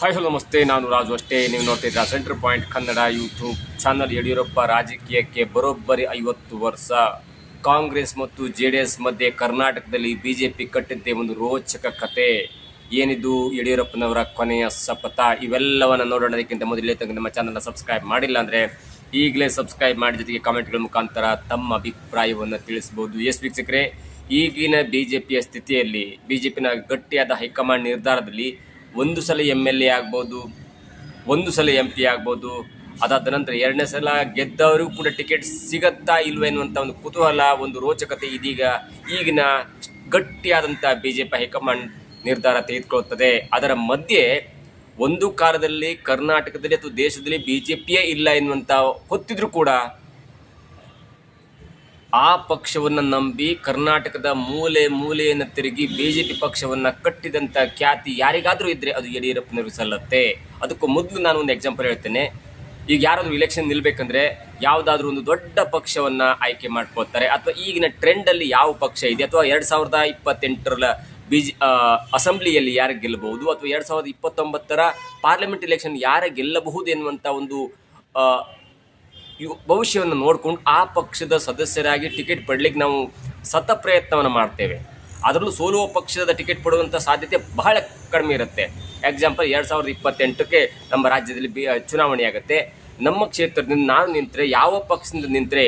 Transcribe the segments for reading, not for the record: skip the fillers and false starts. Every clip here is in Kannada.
ಹಾಯ್ ಹಲೋ ನಮಸ್ತೆ, ನಾನು ರಾಜು ಅಷ್ಟೇ. ನೀವು ನೋಡ್ತಿದ್ದೀರಾ centre point Kannada YouTube channel. Yediyurappa ರಾಜಕೀಯಕ್ಕೆ ಬರೋಬ್ಬರಿ 50 ವರ್ಷ. ಕಾಂಗ್ರೆಸ್ ಮತ್ತು JDS ಮಧ್ಯೆ ಕರ್ನಾಟಕದಲ್ಲಿ BJP ಕಟ್ಟಿದ್ದೇ ಒಂದು ರೋಚಕ ಕತೆ. ಏನಿದು ಯಡಿಯೂರಪ್ಪನವರ ಕೊನೆಯ ಶಪಥ? ಇವೆಲ್ಲವನ್ನು ನೋಡೋಣದಕ್ಕಿಂತ ಮೊದಲೇ ನಮ್ಮ ಚಾನಲ್ನ ಸಬ್ಸ್ಕ್ರೈಬ್ ಮಾಡಿಲ್ಲ ಅಂದರೆ ಈಗಲೇ ಸಬ್ಸ್ಕ್ರೈಬ್ ಮಾಡಿ, ಜೊತೆಗೆ ಕಾಮೆಂಟ್ಗಳ ಮುಖಾಂತರ ತಮ್ಮ ಅಭಿಪ್ರಾಯವನ್ನು ತಿಳಿಸ್ಬೋದು. ಎಸ್ ವೀಕ್ಷಕರೇ, ಈಗಿನ BJPಯ ಸ್ಥಿತಿಯಲ್ಲಿ, BJPನ ಗಟ್ಟಿಯಾದ ಹೈಕಮಾಂಡ್ ನಿರ್ಧಾರದಲ್ಲಿ ಒಂದು ಸಲ MLA ಆಗ್ಬೋದು, ಒಂದು ಸಲ MP ಆಗ್ಬೋದು, ಅದಾದ ನಂತರ ಎರಡನೇ ಸಲ ಗೆದ್ದವರಿಗೂ ಕೂಡ ಟಿಕೆಟ್ ಸಿಗತ್ತಾ ಇಲ್ವ ಎನ್ನುವಂಥ ಒಂದು ಕುತೂಹಲ, ಒಂದು ರೋಚಕತೆ ಇದೀಗ ಈಗಿನ ಗಟ್ಟಿಯಾದಂಥ BJP ಹೈಕಮಾಂಡ್ ನಿರ್ಧಾರ ತೆಗೆದುಕೊಳ್ಳುತ್ತದೆ. ಅದರ ಮಧ್ಯೆ ಒಂದು ಕಾಲದಲ್ಲಿ ಕರ್ನಾಟಕದಲ್ಲಿ ಅಥವಾ ದೇಶದಲ್ಲಿ BJPಯೇ ಇಲ್ಲ ಎನ್ನುವಂಥ ಹೊತ್ತಿದ್ರೂ ಕೂಡ ಆ ಪಕ್ಷವನ್ನು ನಂಬಿ ಕರ್ನಾಟಕದ ಮೂಲೆಯನ್ನು ತಿರುಗಿ BJP ಪಕ್ಷವನ್ನು ಕಟ್ಟಿದಂಥ ಖ್ಯಾತಿ ಯಾರಿಗಾದರೂ ಇದ್ದರೆ ಅದು ಯಡಿಯೂರಪ್ಪನವ್ರಿಗೆ ಸಲ್ಲತ್ತೆ. ಅದಕ್ಕೂ ಮೊದಲು ನಾನು ಒಂದು ಎಕ್ಸಾಂಪಲ್ ಹೇಳ್ತೇನೆ. ಈಗ ಯಾರಾದರೂ ಇಲೆಕ್ಷನ್ ನಿಲ್ಲಬೇಕಂದ್ರೆ ಯಾವುದಾದ್ರೂ ಒಂದು ದೊಡ್ಡ ಪಕ್ಷವನ್ನು ಆಯ್ಕೆ ಮಾಡ್ಕೊಳ್ತಾರೆ, ಅಥವಾ ಈಗಿನ ಟ್ರೆಂಡಲ್ಲಿ ಯಾವ ಪಕ್ಷ ಇದೆ, ಅಥವಾ 2028ರ ಅಸೆಂಬ್ಲಿಯಲ್ಲಿ ಯಾರು ಗೆಲ್ಲಬಹುದು, ಅಥವಾ 2029ರ ಪಾರ್ಲಿಮೆಂಟ್ ಎಲೆಕ್ಷನ್ ಯಾರು ಗೆಲ್ಲಬಹುದು ಎನ್ನುವಂಥ ಒಂದು ಭವಿಷ್ಯವನ್ನು ನೋಡ್ಕೊಂಡು ಆ ಪಕ್ಷದ ಸದಸ್ಯರಾಗಿ ಟಿಕೆಟ್ ಪಡಲಿಕ್ಕೆ ನಾವು ಸತ ಪ್ರಯತ್ನವನ್ನು ಮಾಡ್ತೇವೆ. ಅದರಲ್ಲೂ ಸೋಲುವ ಪಕ್ಷದ ಟಿಕೆಟ್ ಪಡುವಂಥ ಸಾಧ್ಯತೆ ಬಹಳ ಕಡಿಮೆ ಇರುತ್ತೆ. ಎಕ್ಸಾಂಪಲ್ 2028ಕ್ಕೆ ನಮ್ಮ ರಾಜ್ಯದಲ್ಲಿ ಚುನಾವಣೆ ಆಗುತ್ತೆ. ನಮ್ಮ ಕ್ಷೇತ್ರದಿಂದ ನಾನು ನಿಂತರೆ, ಯಾವ ಪಕ್ಷದಿಂದ ನಿಂತರೆ,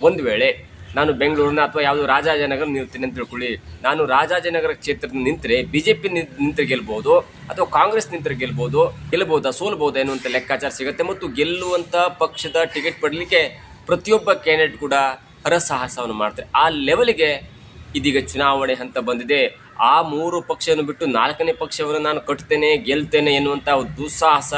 ಒಂದು ವೇಳೆ ನಾನು ಬೆಂಗಳೂರಿನ ಅಥವಾ ಯಾವುದೋ ರಾಜಾಜಿನಗರ ನಿಲ್ತೀನಿ ಅಂತ ತಿಳ್ಕೊಳ್ಳಿ, ನಾನು ರಾಜಾಜಿನಗರ ಕ್ಷೇತ್ರದಿಂದ ನಿಂತರೆ BJP ನಿಂತರೆ ಗೆಲ್ಬೋದು, ಅಥವಾ ಕಾಂಗ್ರೆಸ್ ನಿಂತರೆ ಗೆಲ್ಲಬಹುದಾ ಸೋಲ್ಬಹುದಾ ಎನ್ನುವಂಥ ಲೆಕ್ಕಾಚಾರ ಸಿಗುತ್ತೆ. ಮತ್ತು ಗೆಲ್ಲುವಂಥ ಪಕ್ಷದ ಟಿಕೆಟ್ ಪಡಲಿಕ್ಕೆ ಪ್ರತಿಯೊಬ್ಬ ಕ್ಯಾಂಡಿಡೇಟ್ ಕೂಡ ಹರಸಾಹಸವನ್ನು ಮಾಡ್ತಾರೆ. ಆ ಲೆವೆಲ್ಗೆ ಇದೀಗ ಚುನಾವಣೆ ಹಂತ ಬಂದಿದೆ. ಆ 3 ಪಕ್ಷವನ್ನು ಬಿಟ್ಟು 4ನೇ ಪಕ್ಷವನ್ನು ನಾನು ಕಟ್ತೇನೆ, ಗೆಲ್ತೇನೆ ಎನ್ನುವಂಥ ದುಸ್ಸಾಹಸ,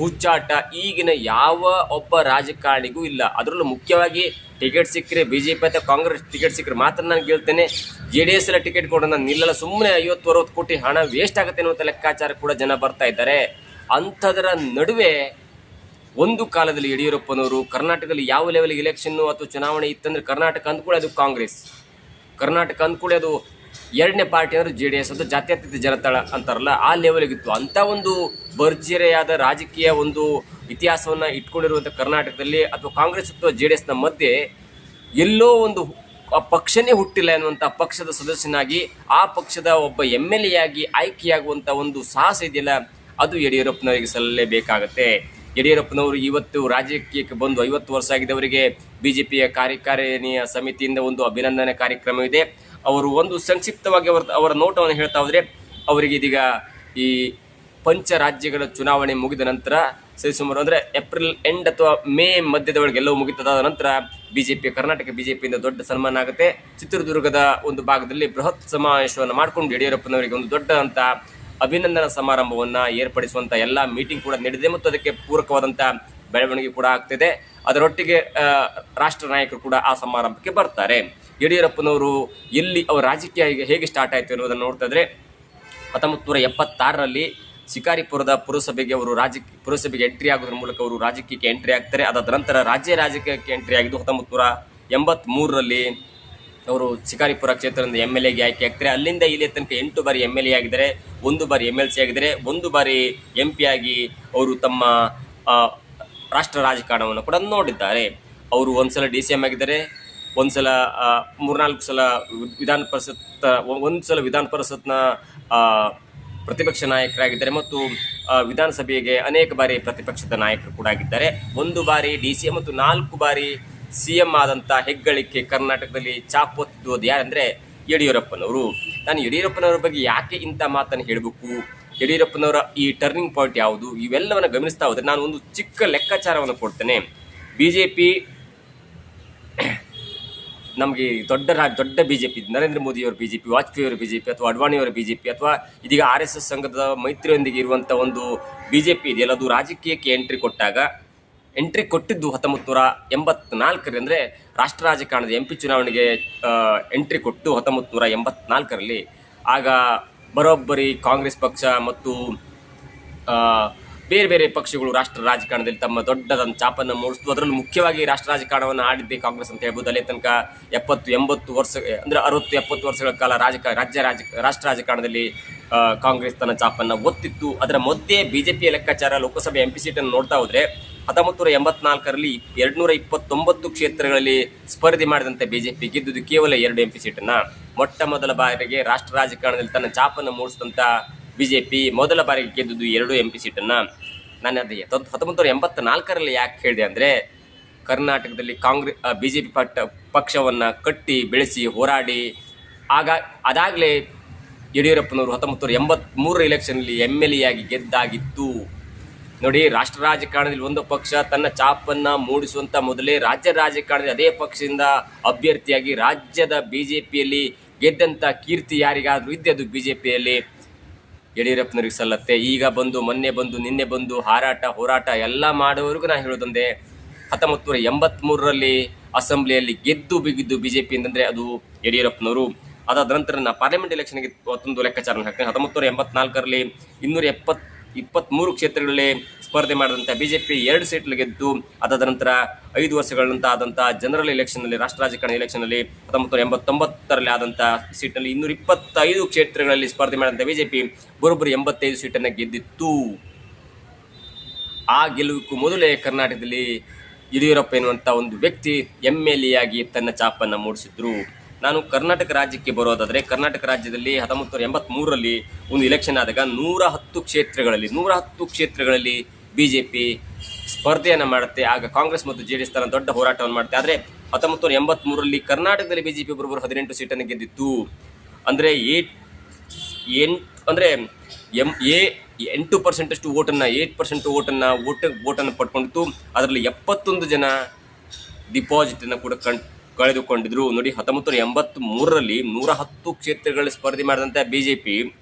ಹುಚ್ಚಾಟ ಈಗಿನ ಯಾವ ಒಬ್ಬ ರಾಜಕಾರಣಿಗೂ ಇಲ್ಲ. ಅದರಲ್ಲೂ ಮುಖ್ಯವಾಗಿ ಟಿಕೆಟ್ ಸಿಕ್ಕರೆ BJP ಅಥವಾ ಕಾಂಗ್ರೆಸ್ ಟಿಕೆಟ್ ಸಿಕ್ಕರೆ ಮಾತ್ರ ನಾನು ಗೆಲ್ತೇನೆ, JDS ಎಲ್ಲ ಟಿಕೆಟ್ ಕೊಡೋಣ, ನಾನು ನಿಲ್ಲಲ್ಲ, ಸುಮ್ಮನೆ 50-60 ಕೋಟಿ ಹಣ ವೇಸ್ಟ್ ಆಗುತ್ತೆ ಅನ್ನುವಂಥ ಲೆಕ್ಕಾಚಾರ ಕೂಡ ಜನ ಬರ್ತಾ ಇದ್ದಾರೆ. ಅಂಥದರ ನಡುವೆ ಒಂದು ಕಾಲದಲ್ಲಿ ಯಡಿಯೂರಪ್ಪನವರು ಕರ್ನಾಟಕದಲ್ಲಿ ಯಾವ ಲೆವೆಲ್ಗೆ ಇಲೆಕ್ಷನ್ನು ಅಥವಾ ಚುನಾವಣೆ ಇತ್ತಂದರೆ ಕರ್ನಾಟಕ ಅಂದ್ಕೊಳ್ಳಿ ಅದು ಕಾಂಗ್ರೆಸ್, ಕರ್ನಾಟಕ ಅಂದ್ಕೊಳ್ಳಿ ಅದು ಎರಡನೇ ಪಾರ್ಟಿ ಅಂದರೆ JDS, ಅದು ಜಾತ್ಯತೀತ ಜನತಾಳ ಅಂತಾರಲ್ಲ, ಆ ಲೆವೆಲ್ಗಿತ್ತು. ಅಂಥ ಒಂದು ಭರ್ಜರಿಯಾದ ರಾಜಕೀಯ ಒಂದು ಇತಿಹಾಸವನ್ನು ಇಟ್ಕೊಂಡಿರುವಂಥ ಕರ್ನಾಟಕದಲ್ಲಿ ಅಥವಾ ಕಾಂಗ್ರೆಸ್ ಅಥವಾ JDSನ ಮಧ್ಯೆ ಎಲ್ಲೋ ಒಂದು ಪಕ್ಷನೇ ಹುಟ್ಟಿಲ್ಲ ಎನ್ನುವಂಥ ಪಕ್ಷದ ಸದಸ್ಯನಾಗಿ ಆ ಪಕ್ಷದ ಒಬ್ಬ MLA ಆಗಿ ಆಯ್ಕೆಯಾಗುವಂಥ ಒಂದು ಸಾಹಸ ಇದೆಯಲ್ಲ, ಅದು ಯಡಿಯೂರಪ್ಪನವರಿಗೆ ಸಲ್ಲಲೇಬೇಕಾಗತ್ತೆ. ಯಡಿಯೂರಪ್ಪನವರು ಇವತ್ತು ರಾಜಕೀಯಕ್ಕೆ ಬಂದು 50 ವರ್ಷ ಆಗಿದೆ. ಅವರಿಗೆ BJPಯ ಕಾರ್ಯಕಾರಿಣಿಯ ಸಮಿತಿಯಿಂದ ಒಂದು ಅಭಿನಂದನೆ ಕಾರ್ಯಕ್ರಮವಿದೆ. ಅವರು ಒಂದು ಸಂಕ್ಷಿಪ್ತವಾಗಿ ಅವರ ನೋಟವನ್ನು ಹೇಳ್ತಾ ಹೋದರೆ, ಅವರಿಗೆ ಇದೀಗ ಈ ಪಂಚ ರಾಜ್ಯಗಳ ಚುನಾವಣೆ ಮುಗಿದ ನಂತರ ಸರಿಸುಮಾರು ಅಂದರೆ ಏಪ್ರಿಲ್ ಎಂಡ್ ಅಥವಾ ಮೇ ಮಧ್ಯದ ಒಳಗೆ ಎಲ್ಲವೂ ಮುಗಿತದಾದ ನಂತರ ಕರ್ನಾಟಕ BJPಯಿಂದ ದೊಡ್ಡ ಸನ್ಮಾನ ಆಗುತ್ತೆ. ಚಿತ್ರದುರ್ಗದ ಒಂದು ಭಾಗದಲ್ಲಿ ಬೃಹತ್ ಸಮಾವೇಶವನ್ನು ಮಾಡಿಕೊಂಡು ಯಡಿಯೂರಪ್ಪನವರಿಗೆ ಒಂದು ದೊಡ್ಡದಂಥ ಅಭಿನಂದನಾ ಸಮಾರಂಭವನ್ನು ಏರ್ಪಡಿಸುವಂಥ ಎಲ್ಲ ಮೀಟಿಂಗ್ ಕೂಡ ನಡೆದಿದೆ, ಮತ್ತು ಅದಕ್ಕೆ ಪೂರಕವಾದಂಥ ಬೆಳವಣಿಗೆ ಕೂಡ ಆಗ್ತಿದೆ. ಅದರೊಟ್ಟಿಗೆ ರಾಷ್ಟ್ರ ನಾಯಕರು ಕೂಡ ಆ ಸಮಾರಂಭಕ್ಕೆ ಬರ್ತಾರೆ. ಯಡಿಯೂರಪ್ಪನವರು ಎಲ್ಲಿ ಅವರ ರಾಜಕೀಯ ಹೇಗೆ ಸ್ಟಾರ್ಟ್ ಆಯಿತು ಅನ್ನೋದನ್ನು ನೋಡ್ತಾ ಇದ್ರೆ, 1976ರಲ್ಲಿ ಶಿಕಾರಿಪುರದ ಪುರಸಭೆಗೆ ಎಂಟ್ರಿ ಆಗೋದ್ರ ಮೂಲಕ ಅವರು ರಾಜಕೀಯಕ್ಕೆ ಎಂಟ್ರಿ ಆಗ್ತಾರೆ. ಅದಾದ ನಂತರ ರಾಜಕೀಯಕ್ಕೆ ಎಂಟ್ರಿ ಆಗಿದ್ದು 1983ರಲ್ಲಿ ಅವರು ಶಿಕಾರಿಪುರ ಕ್ಷೇತ್ರದಿಂದ MLAಗೆ ಆಯ್ಕೆ ಆಗ್ತಾರೆ. ಅಲ್ಲಿಂದ ಇಲ್ಲಿ ತನಕ 8 ಬಾರಿ MLA ಆಗಿದ್ದಾರೆ, 1 ಬಾರಿ MLC ಆಗಿದ್ದಾರೆ, 1 ಬಾರಿ MP ಆಗಿ ಅವರು ತಮ್ಮ ರಾಷ್ಟ್ರ ರಾಜಕಾರಣವನ್ನು ಕೂಡ ನೋಡಿದ್ದಾರೆ. ಅವರು ಒಂದ್ಸಲ DCM ಆಗಿದ್ದಾರೆ, ಒಂದ್ಸಲ 3-4 ಸಲ ವಿಧಾನ ಪರಿಷತ್ನ ಪ್ರತಿಪಕ್ಷ ನಾಯಕರಾಗಿದ್ದಾರೆ, ಮತ್ತು ವಿಧಾನಸಭೆಗೆ ಅನೇಕ ಬಾರಿ ಪ್ರತಿಪಕ್ಷದ ನಾಯಕರು ಕೂಡ ಆಗಿದ್ದಾರೆ. 1 ಬಾರಿ DCM ಮತ್ತು 4 ಬಾರಿ CM ಆದಂಥ ಹೆಗ್ಗಳಿಕೆ ಕರ್ನಾಟಕದಲ್ಲಿ ಚಾಪೊತ್ತಿದ್ದು ಯಾರಂದರೆ ಯಡಿಯೂರಪ್ಪನವರು. ನಾನು ಯಡಿಯೂರಪ್ಪನವರ ಬಗ್ಗೆ ಯಾಕೆ ಇಂಥ ಮಾತನ್ನು ಹೇಳಬೇಕು, ಯಡಿಯೂರಪ್ಪನವರ ಈ ಟರ್ನಿಂಗ್ ಪಾಯಿಂಟ್ ಯಾವುದು, ಇವೆಲ್ಲವನ್ನು ಗಮನಿಸ್ತಾ ಹೋದರೆ ನಾನು ಒಂದು ಚಿಕ್ಕ ಲೆಕ್ಕಾಚಾರವನ್ನು ಕೊಡ್ತೇನೆ. BJP ನಮಗೆ ದೊಡ್ಡ BJP, ನರೇಂದ್ರ ಮೋದಿಯವರ BJP, ವಾಜಪೇಯಿಯವರ BJP, ಅಥವಾ ಅಡ್ವಾಣಿಯವರ BJP, ಅಥವಾ ಇದೀಗ RSS ಸಂಘದ ಮೈತ್ರಿಯೊಂದಿಗೆ ಇರುವಂಥ ಒಂದು BJP ಇದೆಯಲ್ಲ, ಅದು ರಾಜಕೀಯಕ್ಕೆ ಎಂಟ್ರಿ ಕೊಟ್ಟಿದ್ದು 1984ರಲ್ಲಿ, ಅಂದರೆ ರಾಷ್ಟ್ರ ರಾಜಕಾರಣದ MP ಚುನಾವಣೆಗೆ ಎಂಟ್ರಿ ಕೊಟ್ಟು 1984ರಲ್ಲಿ. ಆಗ ಬರೋಬ್ಬರಿ ಕಾಂಗ್ರೆಸ್ ಪಕ್ಷ ಮತ್ತು ಬೇರೆ ಬೇರೆ ಪಕ್ಷಗಳು ರಾಷ್ಟ್ರ ರಾಜಕಾರಣದಲ್ಲಿ ತಮ್ಮ ದೊಡ್ಡದಂತ ಚಾಪನ್ನು ಮೂಡಿಸ್ತು. ಅದರಲ್ಲೂ ಮುಖ್ಯವಾಗಿ ರಾಷ್ಟ್ರ ರಾಜಕಾರಣವನ್ನು ಆಡಿದ್ದೇ ಕಾಂಗ್ರೆಸ್ ಅಂತ ಹೇಳ್ಬೋದು. ಅಲ್ಲಿ ತನಕ 70-80 ವರ್ಷ ಅಂದರೆ 60-70 ವರ್ಷಗಳ ಕಾಲ ರಾಷ್ಟ್ರ ರಾಜಕಾರಣದಲ್ಲಿ ಕಾಂಗ್ರೆಸ್ ತನ್ನ ಚಾಪನ್ನು ಒತ್ತಿತ್ತು. ಅದರ ಮಧ್ಯೆ ಬಿಜೆಪಿಯ ಲೆಕ್ಕಾಚಾರ ಲೋಕಸಭೆ MP ಸೀಟನ್ನು ನೋಡ್ತಾ ಹೋದರೆ 1984ರಲ್ಲಿ 229 ಕ್ಷೇತ್ರಗಳಲ್ಲಿ ಸ್ಪರ್ಧೆ ಮಾಡಿದಂತೆ ಬಿಜೆಪಿ ಗೆದ್ದುದು ಕೇವಲ 2 MP ಸೀಟನ್ನು. ಮೊಟ್ಟ ಮೊದಲ ಬಾರಿಗೆ ರಾಷ್ಟ್ರ ರಾಜಕಾರಣದಲ್ಲಿ ತನ್ನ ಚಾಪನ್ನು ಮೂಡಿಸಿದಂಥ ಬಿಜೆಪಿ ಮೊದಲ ಬಾರಿಗೆ ಗೆದ್ದುದು 2 MP ಸೀಟನ್ನು. ನಾನು ಅದೇ 1984ರಲ್ಲಿ ಯಾಕೆ ಹೇಳಿದೆ ಅಂದರೆ, ಕರ್ನಾಟಕದಲ್ಲಿ ಬಿಜೆಪಿ ಪಕ್ಷವನ್ನು ಕಟ್ಟಿ ಬೆಳೆಸಿ ಹೋರಾಡಿ ಅದಾಗಲೇ ಯಡಿಯೂರಪ್ಪನವರು 1983 ಎಲೆಕ್ಷನ್ನಲ್ಲಿ MLA ಆಗಿ ಗೆದ್ದಾಗಿತ್ತು. ನೋಡಿ, ರಾಷ್ಟ್ರ ರಾಜಕಾರಣದಲ್ಲಿ ಒಂದು ಪಕ್ಷ ತನ್ನ ಚಾಪನ್ನು ಮೂಡಿಸುವಂಥ ಮೊದಲೇ ರಾಜ್ಯ ರಾಜಕಾರಣದಲ್ಲಿ ಅದೇ ಪಕ್ಷದಿಂದ ಅಭ್ಯರ್ಥಿಯಾಗಿ ರಾಜ್ಯದ ಬಿಜೆಪಿಯಲ್ಲಿ ಗೆದ್ದಂಥ ಕೀರ್ತಿ ಯಾರಿಗಾದರೂ ಇದ್ದೆ ಅದು ಬಿಜೆಪಿಯಲ್ಲಿ ಯಡಿಯೂರಪ್ಪನವ್ರಿಗೆ ಸಲ್ಲತ್ತೆ. ಈಗ ಮೊನ್ನೆ ಬಂದು ನಿನ್ನೆ ಬಂದು ಹೋರಾಟ ಎಲ್ಲ ಮಾಡೋವರೆಗೂ ನಾನು ಹೇಳೋದೊಂದೇ, 1983ರಲ್ಲಿ ಅಸೆಂಬ್ಲಿಯಲ್ಲಿ ಗೆದ್ದು ಬಿಗಿದ್ದು ಬಿಜೆಪಿ ಅಂತಂದರೆ ಅದು ಯಡಿಯೂರಪ್ಪನವರು. ಅದಾದ ನಂತರ ನಾನು ಪಾರ್ಲಿಮೆಂಟ್ ಎಲೆಕ್ಷನ್ಗೆ ಮತ್ತೊಂದು ಲೆಕ್ಕಾಚಾರ ಹಾಕ್ತೇನೆ. 1984ರಲ್ಲಿ 223 ಕ್ಷೇತ್ರಗಳಲ್ಲಿ ಸ್ಪರ್ಧೆ ಮಾಡಿದಂಥ ಬಿಜೆಪಿ 2 ಸೀಟ್ಲು ಗೆದ್ದು, ಅದಾದ ನಂತರ 5 ವರ್ಷಗಳ ನಂತರ ಆದಂಥ ಜನರಲ್ ಎಲೆಕ್ಷನ್ನಲ್ಲಿ ರಾಷ್ಟ್ರ ರಾಜಕಾರಣ ಎಲೆಕ್ಷನ್ನಲ್ಲಿ 1989ರಲ್ಲಿ ಆದಂಥ ಸೀಟ್ನಲ್ಲಿ 225 ಕ್ಷೇತ್ರಗಳಲ್ಲಿ ಸ್ಪರ್ಧೆ ಮಾಡಿದಂಥ ಬಿಜೆಪಿ ಬರೋಬ್ಬರಿ 85 ಸೀಟನ್ನು ಗೆದ್ದಿತ್ತು. ಆ ಗೆಲುವಿಗೂ ಮೊದಲೇ ಕರ್ನಾಟಕದಲ್ಲಿ ಯಡಿಯೂರಪ್ಪ ಎನ್ನುವಂಥ ಒಂದು ವ್ಯಕ್ತಿ MLA ಆಗಿ ತನ್ನ ಚಾಪನ್ನು ಮೂಡಿಸಿದ್ರು. ನಾನು ಕರ್ನಾಟಕ ರಾಜ್ಯಕ್ಕೆ ಬರೋದಾದರೆ, ಕರ್ನಾಟಕ ರಾಜ್ಯದಲ್ಲಿ 1983ರಲ್ಲಿ ಒಂದು ಎಲೆಕ್ಷನ್ ಆದಾಗ 110 ಕ್ಷೇತ್ರಗಳಲ್ಲಿ ಬಿಜೆಪಿ ಸ್ಪರ್ಧೆಯನ್ನು ಮಾಡುತ್ತೆ. ಆಗ ಕಾಂಗ್ರೆಸ್ ಮತ್ತು JDS ತನ್ನ ದೊಡ್ಡ ಹೋರಾಟವನ್ನು ಮಾಡುತ್ತೆ. ಆದರೆ 1983ರಲ್ಲಿ ಕರ್ನಾಟಕದಲ್ಲಿ ಬಿಜೆಪಿ ಬರೋಬ್ಬರು 18 ಸೀಟನ್ನು ಗೆದ್ದಿತ್ತು. ಅಂದರೆ 8% ಓಟನ್ನು 8% ಪಡ್ಕೊಂಡಿತ್ತು. ಅದರಲ್ಲಿ 71 ಜನ ಡಿಪಾಸಿಟನ್ನು ಕೂಡ ಕಳೆದುಕೊಂಡಿದ್ರು. ನೋಡಿ, 1983ರಲ್ಲಿ 110 ಕ್ಷೇತ್ರಗಳಲ್ಲಿ ಸ್ಪರ್ಧೆ ಮಾಡಿದಂಥ ಬಿಜೆಪಿ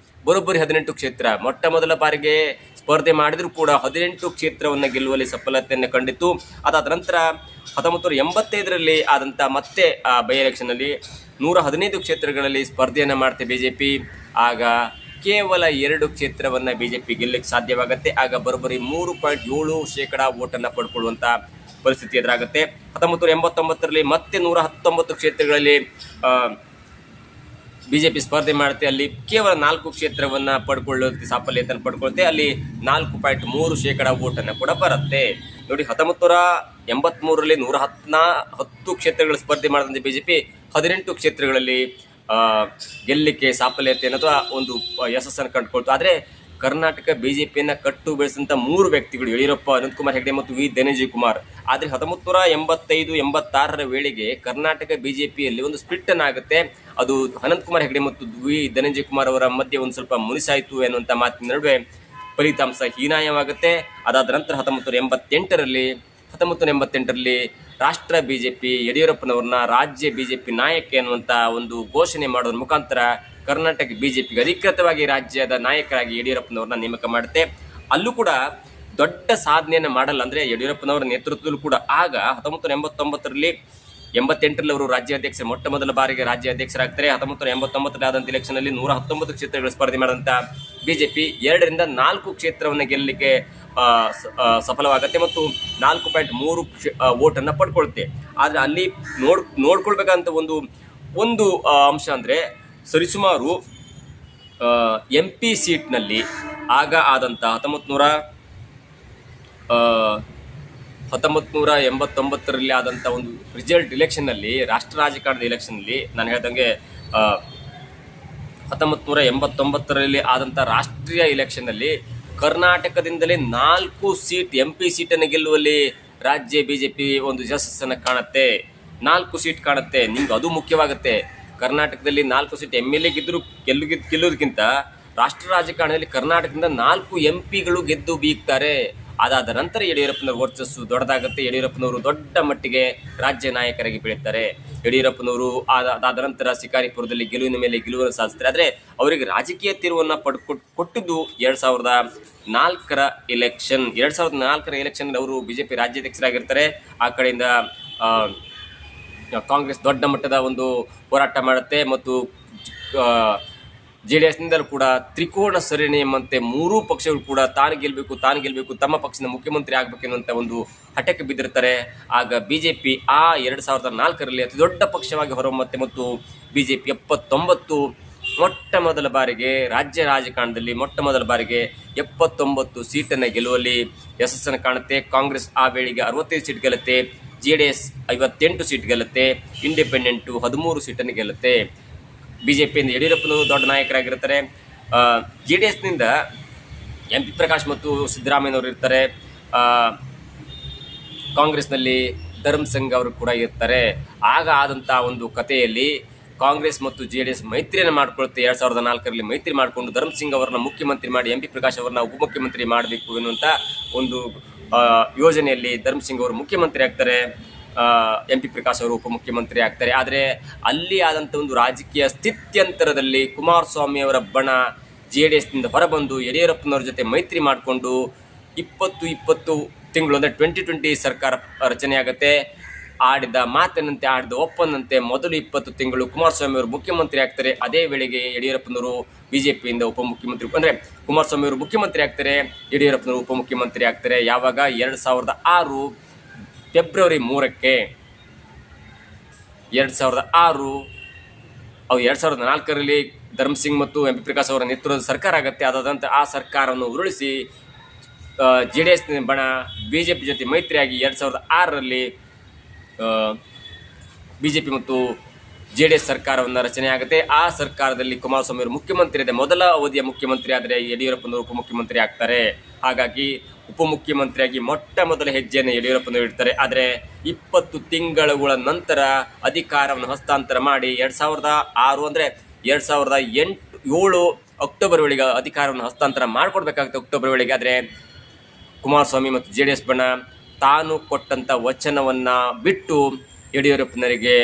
ಬರೋಬ್ಬರಿ 18 ಕ್ಷೇತ್ರ ಮೊಟ್ಟ ಮೊದಲ ಬಾರಿಗೆ ಸ್ಪರ್ಧೆ ಮಾಡಿದರೂ ಕೂಡ 18 ಕ್ಷೇತ್ರವನ್ನು ಗೆಲ್ಲುವಲ್ಲಿ ಸಫಲತೆಯನ್ನು ಕಂಡಿತ್ತು. ಅದಾದ ನಂತರ 1985ರಲ್ಲಿ ಆದಂಥ ಮತ್ತೆ ಬೈ ಎಲೆಕ್ಷನ್ನಲ್ಲಿ 115 ಕ್ಷೇತ್ರಗಳಲ್ಲಿ ಸ್ಪರ್ಧೆಯನ್ನು ಮಾಡುತ್ತೆ ಬಿಜೆಪಿ. ಆಗ ಕೇವಲ 2 ಕ್ಷೇತ್ರವನ್ನು ಬಿಜೆಪಿ ಗೆಲ್ಲಕ್ಕೆ ಸಾಧ್ಯವಾಗುತ್ತೆ. ಆಗ ಬರೋಬ್ಬರಿ 3.7% ಓಟನ್ನು ಪಡ್ಕೊಳ್ಳುವಂಥ ಪರಿಸ್ಥಿತಿ ಎದುರಾಗುತ್ತೆ. 1989ರಲ್ಲಿ ಮತ್ತೆ 119 ಕ್ಷೇತ್ರಗಳಲ್ಲಿ ಬಿಜೆಪಿ ಸ್ಪರ್ಧೆ ಮಾಡುತ್ತೆ. ಅಲ್ಲಿ ಕೇವಲ 4 ಕ್ಷೇತ್ರವನ್ನು ಪಡ್ಕೊಳ್ಳುತ್ತೆ, ಸಾಫಲ್ಯತೆಯನ್ನು ಪಡ್ಕೊಳ್ಳುತ್ತೆ. ಅಲ್ಲಿ 4.3% ಓಟನ್ನು ಕೂಡ ಬರುತ್ತೆ. ನೋಡಿ, 1983ರಲ್ಲಿ 110 ಕ್ಷೇತ್ರಗಳ ಸ್ಪರ್ಧೆ ಮಾಡಿದಂಥ ಬಿಜೆಪಿ 18 ಕ್ಷೇತ್ರಗಳಲ್ಲಿ ಗೆಲ್ಲಲಿಕ್ಕೆ ಸಾಫಲ್ಯತೆಯನ್ನು ಅಥವಾ ಒಂದು ಯಶಸ್ಸನ್ನು ಕಂಡುಕೊಳ್ತು. ಆದರೆ ಕರ್ನಾಟಕ ಬಿಜೆಪಿಯನ್ನು ಕಟ್ಟು ಬೆಳೆಸಿದಂಥ 3 ವ್ಯಕ್ತಿಗಳು ಯಡಿಯೂರಪ್ಪ, ಅನಂತಕುಮಾರ್ ಹೆಗಡೆ ಮತ್ತು ವಿ ಧನಂಜಯಕುಮಾರ್. ಆದರೆ 1985-86ರ ವೇಳೆಗೆ ಕರ್ನಾಟಕ ಬಿಜೆಪಿಯಲ್ಲಿ ಒಂದು ಸ್ಪ್ಲಿಟ್ ಆಗುತ್ತೆ. ಅದು ಅನಂತಕುಮಾರ್ ಹೆಗಡೆ ಮತ್ತು ವಿ ಧನಂಜಯಕುಮಾರ್ ಅವರ ಮಧ್ಯೆ ಒಂದು ಸ್ವಲ್ಪ ಮುನಿಸಾಯಿತು ಎನ್ನುವಂಥ ಮಾತಿನ ನಡುವೆ ಫಲಿತಾಂಶ ಹೀನಾಯವಾಗುತ್ತೆ. ಅದಾದ ನಂತರ 1988ರಲ್ಲಿ ರಾಷ್ಟ್ರ ಬಿಜೆಪಿ ಯಡಿಯೂರಪ್ಪನವ್ರನ್ನ ರಾಜ್ಯ ಬಿಜೆಪಿ ನಾಯಕ ಎನ್ನುವಂಥ ಒಂದು ಘೋಷಣೆ ಮಾಡೋದ್ರ ಮುಖಾಂತರ ಕರ್ನಾಟಕ ಬಿಜೆಪಿಗೆ ಅಧಿಕೃತವಾಗಿ ರಾಜ್ಯದ ನಾಯಕರಾಗಿ ಯಡಿಯೂರಪ್ಪನವ್ರನ್ನ ನೇಮಕ ಮಾಡುತ್ತೆ. ಅಲ್ಲೂ ಕೂಡ ದೊಡ್ಡ ಸಾಧನೆಯನ್ನು ಮಾಡಲ್ಲ. ಅಂದರೆ ಯಡಿಯೂರಪ್ಪನವರ ನೇತೃತ್ವದಲ್ಲೂ ಕೂಡ ಆಗ 1989ರಲ್ಲಿ 88ರಲ್ಲಿ ಅವರು ರಾಜ್ಯಾಧ್ಯಕ್ಷರು ಮೊಟ್ಟ ಮೊದಲ ಬಾರಿಗೆ ರಾಜ್ಯಾಧ್ಯಕ್ಷರಾಗ್ತಾರೆ. 1989ರಲ್ಲಿ ಆದಂಥ ಎಲೆಕ್ಷನ್ನಲ್ಲಿ 119 ಕ್ಷೇತ್ರಗಳ ಸ್ಪರ್ಧೆ ಮಾಡಿದಂಥ ಬಿಜೆಪಿ 2-4 ಕ್ಷೇತ್ರವನ್ನು ಗೆಲ್ಲಲಿಕ್ಕೆ ಸಫಲವಾಗುತ್ತೆ ಮತ್ತು 4.3 ಓಟನ್ನು ಪಡ್ಕೊಳುತ್ತೆ. ಆದರೆ ಅಲ್ಲಿ ನೋಡ್ಕೊಳ್ಬೇಕಂತ ಒಂದು ಅಂಶ ಅಂದರೆ, ಸರಿಸುಮಾರು MP ಸೀಟ್ನಲ್ಲಿ ಆಗ ಆದಂಥ 1989ರಲ್ಲಿ ಆದಂಥ ಒಂದು ರಿಸಲ್ಟ್ ಎಲೆಕ್ಷನ್ನಲ್ಲಿ, ರಾಷ್ಟ್ರ ರಾಜಕಾರಣದ ಎಲೆಕ್ಷನ್ನಲ್ಲಿ ನಾನು ಹೇಳ್ದಂಗೆ 1989ರಲ್ಲಿ ಆದಂಥ ರಾಷ್ಟ್ರೀಯ ಎಲೆಕ್ಷನ್ನಲ್ಲಿ ಕರ್ನಾಟಕದಿಂದಲೇ 4 ಸೀಟ್ MP ಸೀಟನ್ನು ಗೆಲ್ಲುವಲ್ಲಿ ರಾಜ್ಯ ಬಿಜೆಪಿ ಒಂದು ಯಶಸ್ಸನ್ನು ಕಾಣುತ್ತೆ. 4 ಸೀಟ್ ಕಾಣುತ್ತೆ. ನಿಮ್ಗೆ ಅದು ಮುಖ್ಯವಾಗುತ್ತೆ. ಕರ್ನಾಟಕದಲ್ಲಿ 4 ಸೀಟ್ MLA ಗೆಲ್ಲೋದಕ್ಕಿಂತ ರಾಷ್ಟ್ರ ರಾಜಕಾರಣದಲ್ಲಿ ಕರ್ನಾಟಕದಿಂದ 4 MPಗಳು ಗೆದ್ದು ಬೀಗ್ತಾರೆ. ಅದಾದ ನಂತರ ಯಡಿಯೂರಪ್ಪನವ್ರ ವರ್ಚಸ್ಸು ದೊಡ್ಡದಾಗುತ್ತೆ. ಯಡಿಯೂರಪ್ಪನವರು ದೊಡ್ಡ ಮಟ್ಟಿಗೆ ರಾಜ್ಯ ನಾಯಕರಾಗಿ ಬೆಳೀತಾರೆ. ಯಡಿಯೂರಪ್ಪನವರು ಅದಾದ ನಂತರ ಶಿಕಾರಿಪುರದಲ್ಲಿ ಗೆಲುವಿನ ಮೇಲೆ ಗೆಲುವನ್ನು ಸಾಧಿಸ್ತಾರೆ. ಆದರೆ ಅವರಿಗೆ ರಾಜಕೀಯ ತಿರುವನ್ನು ಕೊಟ್ಟಿದ್ದು 2004ರ ಎಲೆಕ್ಷನ್. 2004ರ ಎಲೆಕ್ಷನ್ನಲ್ಲಿ ಅವರು ಬಿಜೆಪಿ ರಾಜ್ಯಾಧ್ಯಕ್ಷರಾಗಿರ್ತಾರೆ. ಆ ಕಡೆಯಿಂದ ಕಾಂಗ್ರೆಸ್ ದೊಡ್ಡ ಮಟ್ಟದ ಒಂದು ಹೋರಾಟ ಮಾಡುತ್ತೆ ಮತ್ತು JDSನಿಂದಲೂ ಕೂಡ ತ್ರಿಕೋಣ ಸರಣಿ ಎಂಬಂತೆ ಮೂರೂ ಪಕ್ಷಗಳು ಕೂಡ ತಾನು ಗೆಲ್ಲಬೇಕು, ತಮ್ಮ ಪಕ್ಷದ ಮುಖ್ಯಮಂತ್ರಿ ಆಗಬೇಕೆನ್ನುವಂಥ ಒಂದು ಹಠಕ್ಕೆ ಬಿದ್ದಿರ್ತಾರೆ. ಆಗ BJP ಆ 2004ರಲ್ಲಿ ಅತಿ ದೊಡ್ಡ ಪಕ್ಷವಾಗಿ ಹೊರಹೊಮ್ಮುತ್ತೆ ಮತ್ತು BJP 79 ಮೊಟ್ಟ ಮೊದಲ ಬಾರಿಗೆ ರಾಜ್ಯ ರಾಜಕಾರಣದಲ್ಲಿ 79 ಸೀಟನ್ನು ಗೆಲ್ಲುವಲ್ಲಿ ಯಶಸ್ಸನ್ನು ಕಾಣುತ್ತೆ. ಕಾಂಗ್ರೆಸ್ ಆ ವೇಳೆಗೆ 65 ಸೀಟ್ ಗೆಲ್ಲುತ್ತೆ, JDS 58 ಸೀಟ್ ಗೆಲ್ಲುತ್ತೆ, ಇಂಡಿಪೆಂಡೆಂಟು 13 ಸೀಟನ್ನು ಗೆಲ್ಲುತ್ತೆ. BJPಯಿಂದ ಯಡಿಯೂರಪ್ಪನವರು ದೊಡ್ಡ ನಾಯಕರಾಗಿರ್ತಾರೆ. JDSನಿಂದ MP ಪ್ರಕಾಶ್ ಮತ್ತು ಸಿದ್ದರಾಮಯ್ಯನವರು ಇರ್ತಾರೆ. ಕಾಂಗ್ರೆಸ್ನಲ್ಲಿ ಧರ್ಮಸಿಂಗ್ ಅವರು ಕೂಡ ಇರ್ತಾರೆ. ಆಗ ಆದಂಥ ಒಂದು ಕಥೆಯಲ್ಲಿ ಕಾಂಗ್ರೆಸ್ ಮತ್ತು JDS ಮೈತ್ರಿಯನ್ನು ಮಾಡಿಕೊಳ್ಳುತ್ತೆ. 2004ರಲ್ಲಿ ಮೈತ್ರಿ ಮಾಡಿಕೊಂಡು ಧರ್ಮಸಿಂಗ್ ಅವರನ್ನ ಮುಖ್ಯಮಂತ್ರಿ ಮಾಡಿ MP ಪ್ರಕಾಶ್ ಅವರನ್ನ ಉಪಮುಖ್ಯಮಂತ್ರಿ ಮಾಡಬೇಕು ಎನ್ನುವಂಥ ಒಂದು ಯೋಜನೆಯಲ್ಲಿ ಧರ್ಮಸಿಂಗ್ ಅವರು ಮುಖ್ಯಮಂತ್ರಿ ಆಗ್ತಾರೆ, MP ಪ್ರಕಾಶ್ ಅವರು ಉಪಮುಖ್ಯಮಂತ್ರಿ ಆಗ್ತಾರೆ. ಆದರೆ ಅಲ್ಲಿ ಆದಂಥ ಒಂದು ರಾಜಕೀಯ ಸ್ಥಿತ್ಯಂತರದಲ್ಲಿ ಕುಮಾರಸ್ವಾಮಿ ಅವರ ಬಣ JDSನಿಂದ ಹೊರಬಂದು ಯಡಿಯೂರಪ್ಪನವ್ರ ಜೊತೆ ಮೈತ್ರಿ ಮಾಡಿಕೊಂಡು 20 ತಿಂಗಳು ಅಂದರೆ 2020 ಸರ್ಕಾರ ರಚನೆ ಆಗುತ್ತೆ. ಆಡಿದ ಮಾತಿನಂತೆ ಆಡಿದ ಒಪ್ಪಂದಂತೆ ಮೊದಲು 20 ತಿಂಗಳು ಕುಮಾರಸ್ವಾಮಿ ಅವರು ಮುಖ್ಯಮಂತ್ರಿ ಆಗ್ತಾರೆ. ಅದೇ ವೇಳೆಗೆ ಯಡಿಯೂರಪ್ಪನವರು BJPಯಿಂದ ಉಪಮುಖ್ಯಮಂತ್ರಿ ಅಂದರೆ ಕುಮಾರಸ್ವಾಮಿ ಅವರು ಮುಖ್ಯಮಂತ್ರಿ ಆಗ್ತಾರೆ, ಯಡಿಯೂರಪ್ಪನವರು ಉಪಮುಖ್ಯಮಂತ್ರಿ ಆಗ್ತಾರೆ. ಯಾವಾಗ 2006 ಫೆಬ್ರವರಿ 3ಕ್ಕೆ 2006 ಅವು 2004ರಲ್ಲಿ ಧರ್ಮಸಿಂಗ್ ಮತ್ತು MP ಪ್ರಕಾಶ್ ಅವರ ನೇತೃತ್ವದ ಸರ್ಕಾರ ಆಗುತ್ತೆ. ಅದಾದಂಥ ಆ ಸರ್ಕಾರವನ್ನು ಉರುಳಿಸಿ JDS ಬಣ BJP ಜೊತೆ ಮೈತ್ರಿಯಾಗಿ 2006ರಲ್ಲಿ BJP ಮತ್ತು JDS ಸರ್ಕಾರವನ್ನು ರಚನೆ ಆಗುತ್ತೆ. ಆ ಸರ್ಕಾರದಲ್ಲಿ ಕುಮಾರಸ್ವಾಮಿ ಅವರು ಮುಖ್ಯಮಂತ್ರಿ ಇದೆ, ಮೊದಲ ಅವಧಿಯ ಮುಖ್ಯಮಂತ್ರಿ. ಆದರೆ ಯಡಿಯೂರಪ್ಪನವರು ಉಪಮುಖ್ಯಮಂತ್ರಿ ಆಗ್ತಾರೆ. ಹಾಗಾಗಿ ಉಪಮುಖ್ಯಮಂತ್ರಿಯಾಗಿ ಮೊಟ್ಟ ಮೊದಲ ಹೆಜ್ಜೆಯನ್ನು ಯಡಿಯೂರಪ್ಪನವರು ಇಡ್ತಾರೆ. ಆದರೆ 20 ತಿಂಗಳುಗಳ ನಂತರ ಅಧಿಕಾರವನ್ನು ಹಸ್ತಾಂತರ ಮಾಡಿ 2006 ಅಂದರೆ 2007 ಅಕ್ಟೋಬರ್ ವೇಳೆಗೆ ಅಧಿಕಾರವನ್ನು ಹಸ್ತಾಂತರ ಮಾಡಿಕೊಡ್ಬೇಕಾಗುತ್ತೆ, ಅಕ್ಟೋಬರ್ ವೇಳೆಗೆ. ಆದರೆ ಕುಮಾರಸ್ವಾಮಿ ಮತ್ತು JDS ಬಣ ತಾನು ಕೊಟ್ಟಂಥ ವಚನವನ್ನು ಬಿಟ್ಟು ಯಡಿಯೂರಪ್ಪನವರಿಗೆ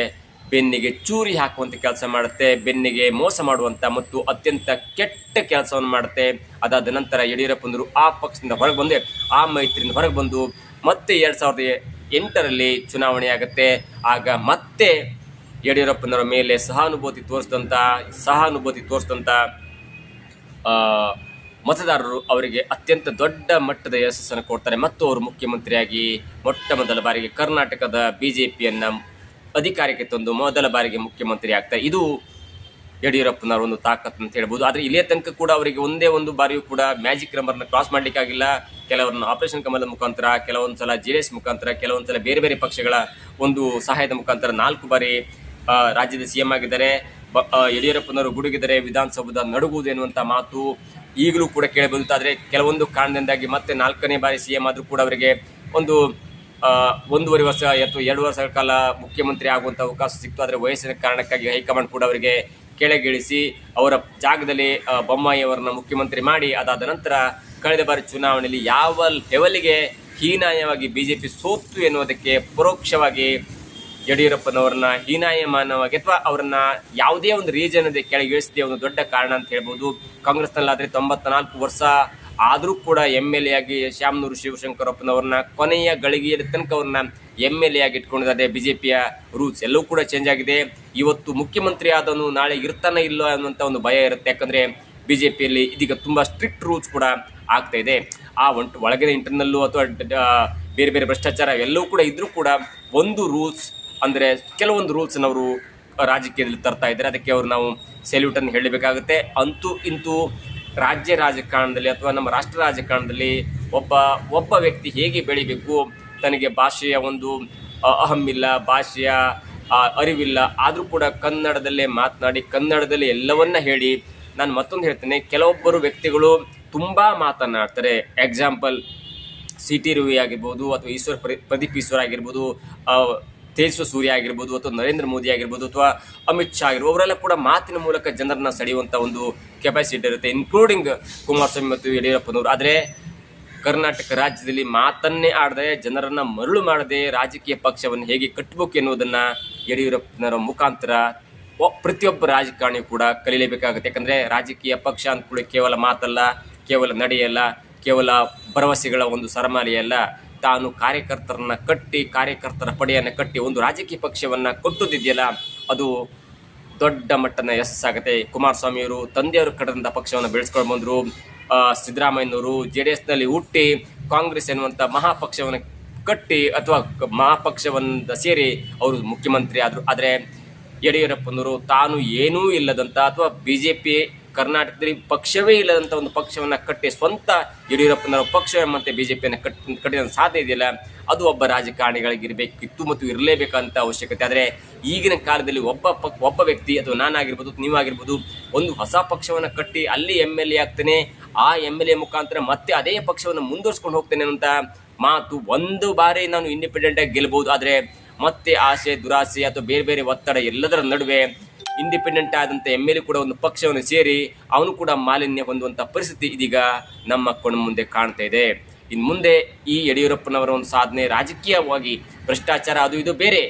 ಬೆನ್ನಿಗೆ ಚೂರಿ ಹಾಕುವಂಥ ಕೆಲಸ ಮಾಡುತ್ತೆ, ಬೆನ್ನಿಗೆ ಮೋಸ ಮಾಡುವಂಥ ಮತ್ತು ಅತ್ಯಂತ ಕೆಟ್ಟ ಕೆಲಸವನ್ನು ಮಾಡುತ್ತೆ. ಅದಾದ ನಂತರ ಯಡಿಯೂರಪ್ಪನವರು ಆ ಪಕ್ಷದಿಂದ ಹೊರಗೆ ಬಂದು ಆ ಮೈತ್ರಿಯಿಂದ ಹೊರಗೆ ಬಂದು ಮತ್ತೆ 2008ರಲ್ಲಿ ಚುನಾವಣೆ ಆಗುತ್ತೆ. ಆಗ ಮತ್ತೆ ಯಡಿಯೂರಪ್ಪನವರ ಮೇಲೆ ಸಹಾನುಭೂತಿ ತೋರಿಸಿದಂಥ ಮತದಾರರು ಅವರಿಗೆ ಅತ್ಯಂತ ದೊಡ್ಡ ಮಟ್ಟದ ಯಶಸ್ಸನ್ನು ಕೊಡ್ತಾರೆ ಮತ್ತು ಅವರು ಮುಖ್ಯಮಂತ್ರಿಯಾಗಿ ಮೊಟ್ಟ ಮೊದಲ ಬಾರಿಗೆ ಕರ್ನಾಟಕದ BJPಯನ್ನು ಅಧಿಕಾರಕ್ಕೆ ತಂದು ಮೊದಲ ಬಾರಿಗೆ ಮುಖ್ಯಮಂತ್ರಿ ಆಗ್ತಾರೆ. ಇದು ಯಡಿಯೂರಪ್ಪನವರ ಒಂದು ತಾಕತ್ತು ಅಂತ ಹೇಳ್ಬೋದು. ಆದರೆ ಇಲ್ಲಿಯ ತನಕ ಕೂಡ ಅವರಿಗೆ ಒಂದೇ ಒಂದು ಬಾರಿಯೂ ಕೂಡ ಮ್ಯಾಜಿಕ್ ನಂಬರ್ನ ಕ್ರಾಸ್ ಮಾಡಲಿಕ್ಕಾಗಿಲ್ಲ. ಕೆಲವರನ್ನು ಆಪರೇಷನ್ ಕಮಲದ ಮುಖಾಂತರ, ಕೆಲವೊಂದು ಸಲ JDS ಮುಖಾಂತರ, ಕೆಲವೊಂದು ಸಲ ಬೇರೆ ಬೇರೆ ಪಕ್ಷಗಳ ಒಂದು ಸಹಾಯದ ಮುಖಾಂತರ 4 ಬಾರಿ ರಾಜ್ಯದ CM ಆಗಿದ್ದಾರೆ. ಯಡಿಯೂರಪ್ಪನವರು ಗುಡುಗಿದರೆ ವಿಧಾನಸೌಧದ ನಡುಗುವುದು ಎನ್ನುವಂಥ ಮಾತು ಈಗಲೂ ಕೂಡ ಕೇಳಬಹುದು. ಆದರೆ ಕೆಲವೊಂದು ಕಾರಣದಿಂದಾಗಿ ಮತ್ತೆ 4ನೇ ಬಾರಿ CM ಆದರೂ ಕೂಡ ಅವರಿಗೆ ಒಂದು 1.5 ವರ್ಷ ಅಥವಾ 2 ವರ್ಷಗಳ ಕಾಲ ಮುಖ್ಯಮಂತ್ರಿ ಆಗುವಂಥ ಅವಕಾಶ ಸಿಕ್ತು. ಆದರೆ ವಯಸ್ಸಿನ ಕಾರಣಕ್ಕಾಗಿ ಹೈಕಮಾಂಡ್ ಕೂಡ ಅವರಿಗೆ ಕೆಳಗಿಳಿಸಿ ಅವರ ಜಾಗದಲ್ಲಿ ಬೊಮ್ಮಾಯಿ ಅವರನ್ನು ಮುಖ್ಯಮಂತ್ರಿ ಮಾಡಿ, ಅದಾದ ನಂತರ ಕಳೆದ ಬಾರಿ ಚುನಾವಣೆಯಲ್ಲಿ ಯಾವ ಲೆವೆಲ್ಗೆ ಹೀನಾಯವಾಗಿ BJP ಸೋತು ಎನ್ನುವುದಕ್ಕೆ ಪರೋಕ್ಷವಾಗಿ ಯಡಿಯೂರಪ್ಪನವ್ರನ್ನ ಹೀನಾಯಮಾನವಾಗಿ ಅಥವಾ ಅವರನ್ನ ಯಾವುದೇ ಒಂದು ರೀಜನದ ಕೆಳಗಿಳಿಸಿದೆ ಒಂದು ದೊಡ್ಡ ಕಾರಣ ಅಂತ ಹೇಳ್ಬೋದು. ಕಾಂಗ್ರೆಸ್ನಲ್ಲಾದರೆ 94 ವರ್ಷ ಆದರೂ ಕೂಡ MLA ಆಗಿ ಶ್ಯಾಮನೂರು ಶಿವಶಂಕರಪ್ಪನವ್ರನ್ನ ಕೊನೆಯ ಗಳಿಗೆಯಲ್ಲಿ ತನಕ ಅವ್ರನ್ನ MLA ಆಗಿ ಇಟ್ಕೊಂಡಿದ್ದಾರೆ. BJPಯ ರೂಲ್ಸ್ ಎಲ್ಲವೂ ಕೂಡ ಚೇಂಜ್ ಆಗಿದೆ. ಇವತ್ತು ಮುಖ್ಯಮಂತ್ರಿ ಆದವನು ನಾಳೆ ಇರ್ತಾನೆ ಇಲ್ಲೋ ಅನ್ನುವಂಥ ಒಂದು ಭಯ ಇರುತ್ತೆ. ಯಾಕಂದರೆ BJPಯಲ್ಲಿ ಇದೀಗ ತುಂಬ ಸ್ಟ್ರಿಕ್ಟ್ ರೂಲ್ಸ್ ಕೂಡ ಆಗ್ತಾ ಇದೆ. ಆ ಒಳಗಿನ ಇಂಟರ್ನಲ್ಲು ಅಥವಾ ಬೇರೆ ಬೇರೆ ಭ್ರಷ್ಟಾಚಾರ ಎಲ್ಲವೂ ಕೂಡ ಇದ್ರೂ ಕೂಡ ಒಂದು ರೂಲ್ಸ್ ಅಂದರೆ ಕೆಲವೊಂದು ರೂಲ್ಸನ್ನು ಅವರು ರಾಜಕೀಯದಲ್ಲಿ ತರ್ತಾ ಇದ್ದಾರೆ. ಅದಕ್ಕೆ ಅವರು ನಾವು ಸೆಲ್ಯೂಟನ್ನು ಹೇಳಬೇಕಾಗುತ್ತೆ. ಅಂತೂ ಇಂತೂ ರಾಜ್ಯ ರಾಜಕಾರಣದಲ್ಲಿ ಅಥವಾ ನಮ್ಮ ರಾಷ್ಟ್ರ ರಾಜಕಾರಣದಲ್ಲಿ ಒಬ್ಬ ವ್ಯಕ್ತಿ ಹೇಗೆ ಬೆಳಿಬೇಕು, ತನಗೆ ಭಾಷೆಯ ಒಂದು ಅಹಮ್ಮಿಲ್ಲ, ಭಾಷೆಯ ಅರಿವಿಲ್ಲ, ಆದರೂ ಕೂಡ ಕನ್ನಡದಲ್ಲೇ ಮಾತನಾಡಿ ಕನ್ನಡದಲ್ಲಿ ಎಲ್ಲವನ್ನ ಹೇಳಿ. ನಾನು ಮತ್ತೊಂದು ಹೇಳ್ತೇನೆ, ಕೆಲವೊಬ್ಬರು ವ್ಯಕ್ತಿಗಳು ತುಂಬ ಮಾತನಾಡ್ತಾರೆ. ಎಕ್ಸಾಂಪಲ್ CT ರವಿ ಆಗಿರ್ಬೋದು, ಅಥವಾ ಪ್ರದೀಪ್ ಈಶ್ವರ್ ಆಗಿರ್ಬೋದು, ತೇಜಸ್ವಿ ಸೂರ್ಯ ಆಗಿರ್ಬೋದು, ಅಥವಾ ನರೇಂದ್ರ ಮೋದಿ ಆಗಿರ್ಬೋದು, ಅಥವಾ ಅಮಿತ್ ಶಾ ಆಗಿರ್ಬೋದು, ಅವರೆಲ್ಲ ಕೂಡ ಮಾತಿನ ಮೂಲಕ ಜನರನ್ನ ಸೆಳೆಯುವಂಥ ಒಂದು ಕೆಪಾಸಿಟಿ ಇರುತ್ತೆ, ಇನ್ಕ್ಲೂಡಿಂಗ್ ಕುಮಾರಸ್ವಾಮಿ ಮತ್ತು ಯಡಿಯೂರಪ್ಪನವರು. ಆದರೆ ಕರ್ನಾಟಕ ರಾಜ್ಯದಲ್ಲಿ ಮಾತನ್ನೇ ಆಡದೆ, ಜನರನ್ನು ಮರಳು ಮಾಡದೆ ರಾಜಕೀಯ ಪಕ್ಷವನ್ನು ಹೇಗೆ ಕಟ್ಟಬೇಕು ಎನ್ನುವುದನ್ನು ಯಡಿಯೂರಪ್ಪನವರ ಮುಖಾಂತರ ಪ್ರತಿಯೊಬ್ಬ ರಾಜಕಾರಣಿ ಕೂಡ ಕಲೀಲೇಬೇಕಾಗುತ್ತೆ. ಯಾಕಂದರೆ ರಾಜಕೀಯ ಪಕ್ಷ ಅಂದ್ಕೊಳ್ಳಿ ಕೇವಲ ಮಾತಲ್ಲ, ಕೇವಲ ನಡೆಯಲ್ಲ, ಕೇವಲ ಭರವಸೆಗಳ ಒಂದು ಸರಮಾಲೆಯಲ್ಲ. ತಾನು ಕಾರ್ಯಕರ್ತರನ್ನ ಕಟ್ಟಿ, ಕಾರ್ಯಕರ್ತರ ಪಡೆಯನ್ನು ಕಟ್ಟಿ ಒಂದು ರಾಜಕೀಯ ಪಕ್ಷವನ್ನು ಕಟ್ಟುತ್ತಿದೆಯಲ್ಲ, ಅದು ದೊಡ್ಡ ಮಟ್ಟದ ಯಶಸ್ಸಾಗುತ್ತೆ. ಕುಮಾರಸ್ವಾಮಿಯವರು ತಂದೆಯವರು ಕಟ್ಟದಂಥ ಪಕ್ಷವನ್ನು ಬೆಳೆಸ್ಕೊಂಡು ಬಂದರು. ಸಿದ್ದರಾಮಯ್ಯನವರು JDSನಲ್ಲಿ ಹುಟ್ಟಿ ಕಾಂಗ್ರೆಸ್ ಎನ್ನುವಂಥ ಮಹಾಪಕ್ಷವನ್ನು ಕಟ್ಟಿ ಅಥವಾ ಮಹಾಪಕ್ಷವನ್ನು ಸೇರಿ ಅವರು ಮುಖ್ಯಮಂತ್ರಿ ಆದರು. ಆದರೆ ಯಡಿಯೂರಪ್ಪನವರು ತಾನು ಏನೂ ಇಲ್ಲದಂಥ ಅಥವಾ BJP ಕರ್ನಾಟಕದಲ್ಲಿ ಪಕ್ಷವೇ ಇಲ್ಲದಂಥ ಒಂದು ಪಕ್ಷವನ್ನು ಕಟ್ಟಿ ಸ್ವಂತ ಯಡಿಯೂರಪ್ಪನವರ ಪಕ್ಷ ಮತ್ತು BJPಯನ್ನು ಕಟ್ಟಿದ ಸಾಧ್ಯ ಇದೆಯಲ್ಲ, ಅದು ಒಬ್ಬ ರಾಜಕಾರಣಿಗಳಿಗಿರಬೇಕಿತ್ತು ಮತ್ತು ಇರಲೇಬೇಕಂತ ಅವಶ್ಯಕತೆ. ಆದರೆ ಈಗಿನ ಕಾಲದಲ್ಲಿ ಒಬ್ಬ ವ್ಯಕ್ತಿ ಅಥವಾ ನಾನಾಗಿರ್ಬೋದು, ನೀವಾಗಿರ್ಬೋದು, ಒಂದು ಹೊಸ ಪಕ್ಷವನ್ನು ಕಟ್ಟಿ ಅಲ್ಲಿ MLA ಆಗ್ತಾನೆ, ಆ MLA ಮುಖಾಂತರ ಮತ್ತೆ ಅದೇ ಪಕ್ಷವನ್ನು ಮುಂದುವರ್ಸ್ಕೊಂಡು ಹೋಗ್ತೇನೆ ಅಂತ ಮಾತು. ಒಂದು ಬಾರಿ ನಾನು ಇಂಡಿಪೆಂಡೆಂಟಾಗಿ ಗೆಲ್ಬೋದು, ಆದರೆ ಮತ್ತೆ ಆಸೆ ದುರಾಸೆ ಅಥವಾ ಬೇರೆ ಬೇರೆ ಒತ್ತಡ ಎಲ್ಲದರ ನಡುವೆ ಇಂಡಿಪೆಂಡೆಂಟ್ ಆದಂಥ MLA ಕೂಡ ಒಂದು ಪಕ್ಷವನ್ನು ಸೇರಿ ಅವನು ಕೂಡ ಮಾಲಿನ್ಯ ಹೊಂದುವಂಥ ಪರಿಸ್ಥಿತಿ ಇದೀಗ ನಮ್ಮ ಕಣ್ಣು ಮುಂದೆ ಕಾಣ್ತಾ ಇದೆ. ಇನ್ನು ಮುಂದೆ ಈ ಯಡಿಯೂರಪ್ಪನವರ ಒಂದು ಸಾಧನೆ ರಾಜಕೀಯವಾಗಿ ಭ್ರಷ್ಟಾಚಾರ ಅದು ಇದು ಬೇರೆ,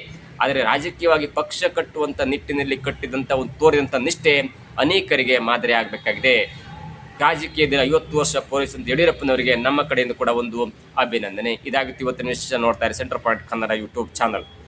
ಆದರೆ ರಾಜಕೀಯವಾಗಿ ಪಕ್ಷ ಕಟ್ಟುವಂಥ ನಿಟ್ಟಿನಲ್ಲಿ ಕಟ್ಟಿದಂಥ ಒಂದು ತೋರಿದಂಥ ನಿಷ್ಠೆ ಅನೇಕರಿಗೆ ಮಾದರಿ ಆಗಬೇಕಾಗಿದೆ. ರಾಜಕೀಯದಲ್ಲಿ 50 ವರ್ಷ ಪೂರೈಸಿದ ಯಡಿಯೂರಪ್ಪನವರಿಗೆ ನಮ್ಮ ಕಡೆಯಿಂದ ಕೂಡ ಒಂದು ಅಭಿನಂದನೆ. ಇದಾಗಿತ್ತು ಇವತ್ತಿನ ವಿಶೇಷ. ನೋಡ್ತಾ ಇರಿ centre point Kannada YouTube channel.